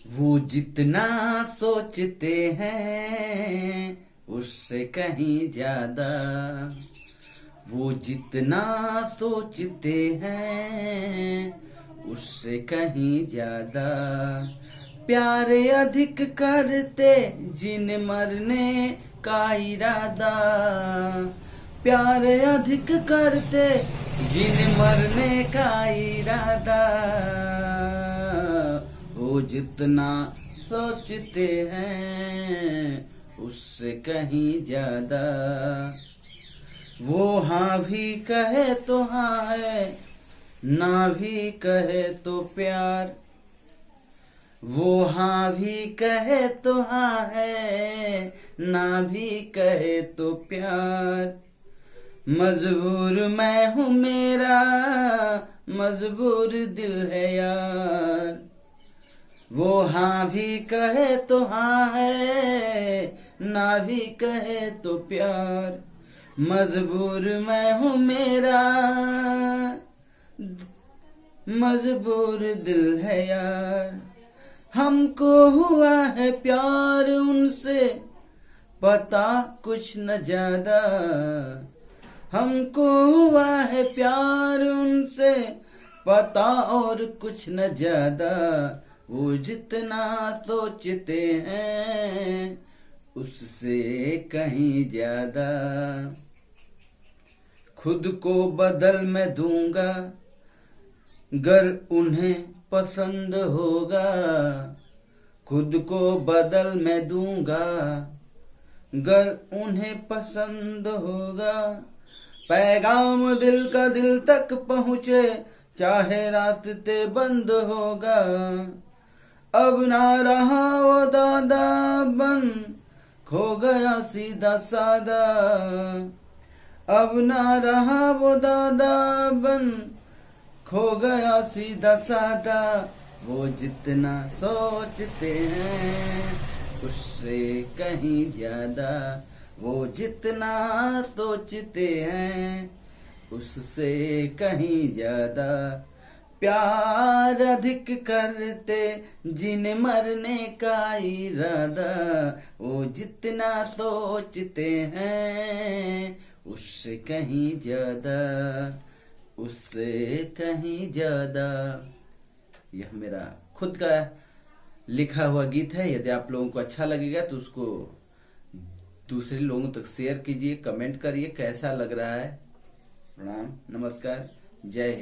वो जितना सोचते हैं उससे कहीं ज्यादा, वो जितना सोचते हैं उससे कहीं ज्यादा, प्यार अधिक करते जिन मरने का इरादा, प्यार अधिक करते जिन मरने का इरादा, वो जितना सोचते हैं उससे कहीं ज्यादा, वो हाँ भी कहे तो हाँ है, ना भी कहे तो प्यार, वो हाँ भी कहे तो हाँ है, ना भी कहे तो प्यार, मजबूर मैं हूँ मेरा मजबूर दिल है यार, वो हाँ भी कहे तो हाँ है, ना भी कहे तो प्यार, मजबूर मैं हूँ मेरा मजबूर दिल है यार, हमको हुआ है प्यार उनसे पता कुछ न ज्यादा, हमको हुआ है प्यार उनसे पता और कुछ न ज्यादा, वो जितना सोचते हैं उससे कहीं ज्यादा, खुद को बदल मैं दूंगा गर उन्हें पसंद होगा, खुद को बदल मैं दूंगा गर उन्हें पसंद होगा, पैगाम दिल का दिल तक पहुँचे चाहे रास्ते बंद होगा, अब ना रहा वो दादा बन खो गया सीधा सादा, अब ना रहा वो दादा बन खो गया सीधा सादा, वो जितना सोचते हैं उससे कहीं ज्यादा, वो जितना सोचते हैं उससे कहीं ज्यादा, प्यार अधिक करते जिन मरने का इरादा, वो जितना सोचते हैं उससे कहीं ज्यादा, उससे कहीं ज्यादा। यह मेरा खुद का लिखा हुआ गीत है। यदि आप लोगों को अच्छा लगेगा तो उसको दूसरे लोगों तक शेयर कीजिए, कमेंट करिए कैसा लग रहा है। प्रणाम, नमस्कार, जय हिंद।